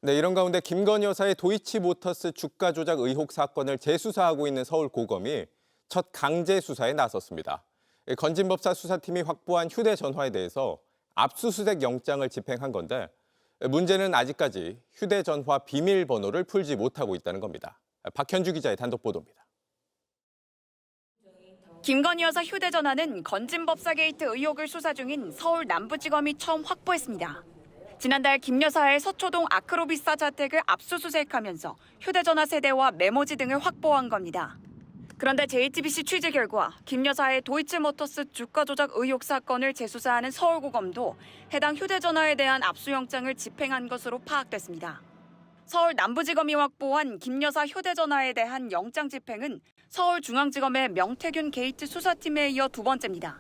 네, 이런 가운데 김건희 여사의 도이치모터스 주가 조작 의혹 사건을 재수사하고 있는 서울고검이 첫 강제 수사에 나섰습니다. 건진법사 수사팀이 확보한 휴대전화에 대해서 압수수색 영장을 집행한 건데 문제는 아직까지 휴대전화 비밀번호를 풀지 못하고 있다는 겁니다. 박현주 기자의 단독 보도입니다. 김건희 여사 휴대전화는 건진법사 게이트 의혹을 수사 중인 서울 남부지검이 처음 확보했습니다. 지난달 김 여사의 서초동 아크로비스타 자택을 압수수색하면서 휴대전화 세대와 메모지 등을 확보한 겁니다. 그런데 JTBC 취재 결과 김 여사의 도이치모터스 주가 조작 의혹 사건을 재수사하는 서울고검도 해당 휴대전화에 대한 압수영장을 집행한 것으로 파악됐습니다. 서울 남부지검이 확보한 김 여사 휴대전화에 대한 영장 집행은 서울중앙지검의 명태균 게이트 수사팀에 이어 두 번째입니다.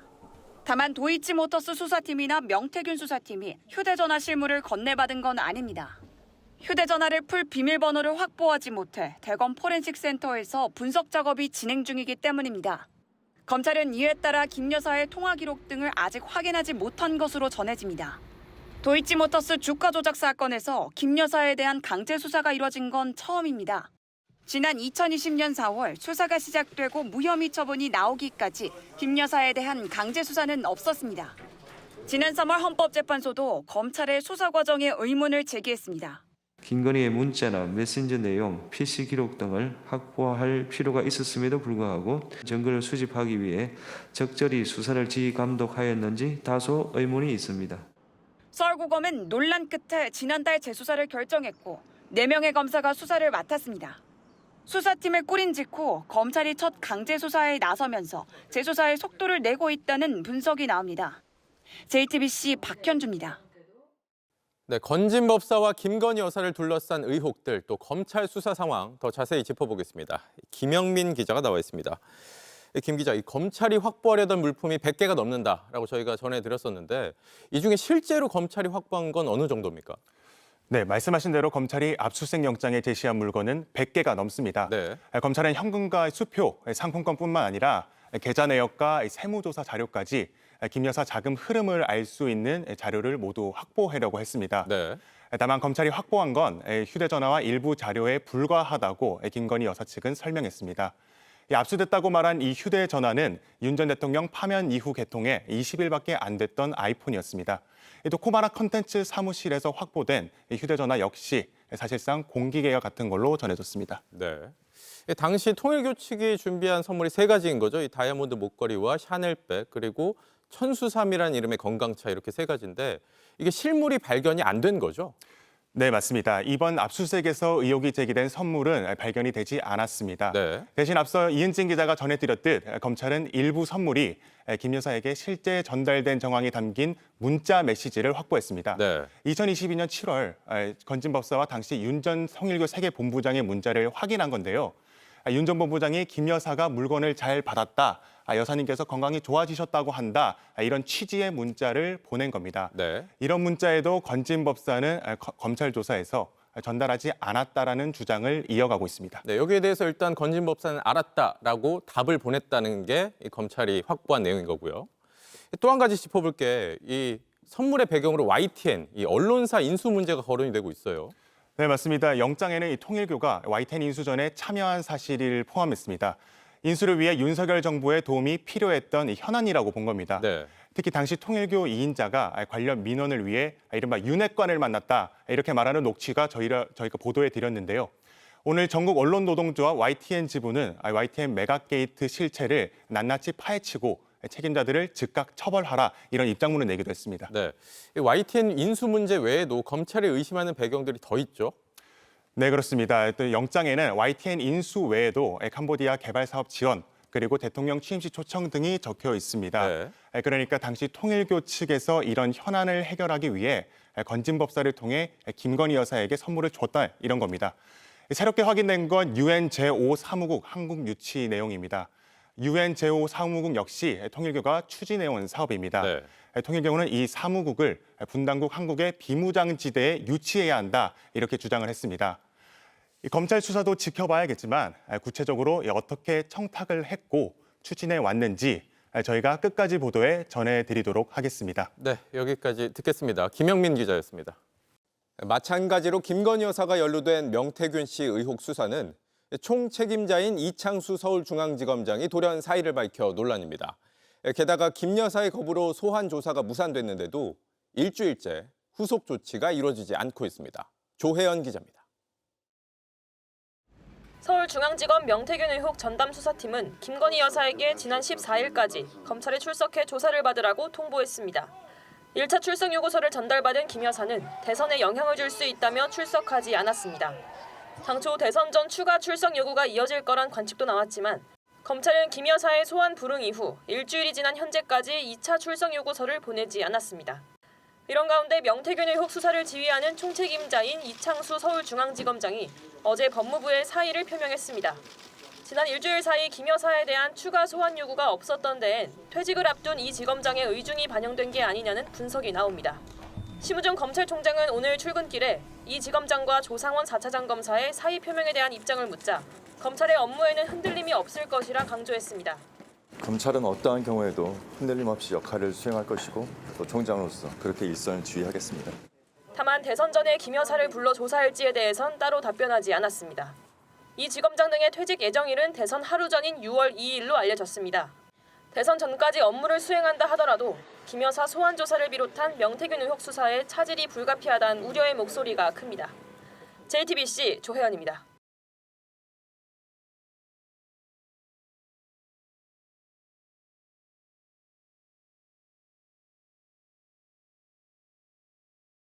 다만 도이치모터스 수사팀이나 명태균 수사팀이 휴대전화 실물을 건네받은 건 아닙니다. 휴대전화를 풀 비밀번호를 확보하지 못해 대검 포렌식 센터에서 분석 작업이 진행 중이기 때문입니다. 검찰은 이에 따라 김 여사의 통화 기록 등을 아직 확인하지 못한 것으로 전해집니다. 도이치모터스 주가 조작 사건에서 김 여사에 대한 강제 수사가 이뤄진 건 처음입니다. 지난 2020년 4월 수사가 시작되고 무혐의 처분이 나오기까지 김 여사에 대한 강제 수사는 없었습니다. 지난 3월 헌법재판소도 검찰의 수사 과정에 의문을 제기했습니다. 김건희의 문자나 메신저 내용, PC 기록 등을 확보할 필요가 있었음에도 불구하고 증거를 수집하기 위해 적절히 수사를 지휘 감독하였는지 다소 의문이 있습니다. 서울고검은 논란 끝에 지난달 재수사를 결정했고 4명의 검사가 수사를 맡았습니다. 수사팀을 꾸린 직후 검찰이 첫 강제 수사에 나서면서 재수사에 속도를 내고 있다는 분석이 나옵니다. JTBC 박현주입니다. 네, 건진법사와 김건희 여사를 둘러싼 의혹들 또 검찰 수사 상황 더 자세히 짚어보겠습니다. 김영민 기자가 나와 있습니다. 김 기자, 이 검찰이 확보하려던 물품이 100개가 넘는다라고 저희가 전해드렸었는데 이 중에 실제로 검찰이 확보한 건 어느 정도입니까? 네, 말씀하신 대로 검찰이 압수수색 영장에 제시한 물건은 100개가 넘습니다. 네. 검찰은 현금과 수표, 상품권뿐만 아니라 계좌 내역과 세무조사 자료까지 김 여사 자금 흐름을 알 수 있는 자료를 모두 확보하려고 했습니다. 네. 다만 검찰이 확보한 건 휴대전화와 일부 자료에 불과하다고 김건희 여사 측은 설명했습니다. 압수됐다고 말한 이 휴대전화는 윤 전 대통령 파면 이후 개통해 20일밖에 안 됐던 아이폰이었습니다. 또 코바나 컨텐츠 사무실에서 확보된 휴대전화 역시 사실상 공기계와 같은 걸로 전해졌습니다. 네. 당시 통일교 측이 준비한 선물이 3가지인 거죠. 이 다이아몬드 목걸이와 샤넬백 그리고 천수삼이라는 이름의 건강차 이렇게 3가지인데 이게 실물이 발견이 안 된 거죠? 네, 맞습니다. 이번 압수수색에서 의혹이 제기된 선물은 발견이 되지 않았습니다. 네. 대신 앞서 이은진 기자가 전해드렸듯 검찰은 일부 선물이 김 여사에게 실제 전달된 정황이 담긴 문자 메시지를 확보했습니다. 네. 2022년 7월 건진법사와 당시 윤 전 통일교 세계본부장의 문자를 확인한 건데요. 윤 전 본부장이 김 여사가 물건을 잘 받았다. 여사님께서 건강이 좋아지셨다고 한다. 이런 취지의 문자를 보낸 겁니다. 네. 이런 문자에도 건진법사는 검찰 조사에서 전달하지 않았다라는 주장을 이어가고 있습니다. 네, 여기에 대해서 일단 건진법사는 알았다라고 답을 보냈다는 게 이 검찰이 확보한 내용인 거고요. 또 한 가지 짚어볼 게 이 선물의 배경으로 YTN, 이 언론사 인수 문제가 거론이 되고 있어요. 네, 맞습니다. 영장에는 이 통일교가 YTN 인수전에 참여한 사실을 포함했습니다. 인수를 위해 윤석열 정부의 도움이 필요했던 현안이라고 본 겁니다. 네. 특히 당시 통일교 2인자가 관련 민원을 위해 이른바 윤핵관을 만났다 이렇게 말하는 녹취가 저희가 보도해 드렸는데요. 오늘 전국 언론 노동조와 YTN 지부는 YTN 메가게이트 실체를 낱낱이 파헤치고 책임자들을 즉각 처벌하라 이런 입장문을 내기도 했습니다. 네. 이 YTN 인수 문제 외에도 검찰이 의심하는 배경들이 더 있죠. 네, 그렇습니다. 또 영장에는 YTN 인수 외에도 캄보디아 개발 사업 지원 그리고 대통령 취임식 초청 등이 적혀 있습니다. 네. 그러니까 당시 통일교 측에서 이런 현안을 해결하기 위해 건진법사를 통해 김건희 여사에게 선물을 줬다 이런 겁니다. 새롭게 확인된 건 UN 제5 사무국 한국 유치 내용입니다. UN 제5 사무국 역시 통일교가 추진해온 사업입니다. 네. 통일교는 이 사무국을 분당국 한국의 비무장지대에 유치해야 한다 이렇게 주장을 했습니다. 검찰 수사도 지켜봐야겠지만 구체적으로 어떻게 청탁을 했고 추진해 왔는지 저희가 끝까지 보도해 전해드리도록 하겠습니다. 네, 여기까지 듣겠습니다. 김영민 기자였습니다. 마찬가지로 김건희 여사가 연루된 명태균 씨 의혹 수사는 총 책임자인 이창수 서울중앙지검장이 돌연 사의를 밝혀 논란입니다. 게다가 김 여사의 거부로 소환 조사가 무산됐는데도 일주일째 후속 조치가 이루어지지 않고 있습니다. 조혜연 기자입니다. 서울중앙지검 명태균 의혹 전담수사팀은 김건희 여사에게 지난 14일까지 검찰에 출석해 조사를 받으라고 통보했습니다. 1차 출석 요구서를 전달받은 김 여사는 대선에 영향을 줄 수 있다며 출석하지 않았습니다. 당초 대선 전 추가 출석 요구가 이어질 거란 관측도 나왔지만 검찰은 김 여사의 소환 불응 이후 일주일이 지난 현재까지 2차 출석 요구서를 보내지 않았습니다. 이런 가운데 명태균 의혹 수사를 지휘하는 총책임자인 이창수 서울중앙지검장이 어제 법무부에 사의를 표명했습니다. 지난 일주일 사이 김 여사에 대한 추가 소환 요구가 없었던 데엔 퇴직을 앞둔 이 지검장의 의중이 반영된 게 아니냐는 분석이 나옵니다. 심우정 검찰총장은 오늘 출근길에 이 지검장과 조상원 4차장 검사의 사의 표명에 대한 입장을 묻자 검찰의 업무에는 흔들림이 없을 것이라 강조했습니다. 검찰은 어떠한 경우에도 흔들림 없이 역할을 수행할 것이고 또 총장으로서 그렇게 일선을 지휘하겠습니다. 다만 대선 전에 김 여사를 불러 조사할지에 대해선 따로 답변하지 않았습니다. 이 지검장 등의 퇴직 예정일은 대선 하루 전인 6월 2일로 알려졌습니다. 대선 전까지 업무를 수행한다 하더라도 김 여사 소환 조사를 비롯한 명태균 의혹 수사에 차질이 불가피하다는 우려의 목소리가 큽니다. JTBC 조혜연입니다.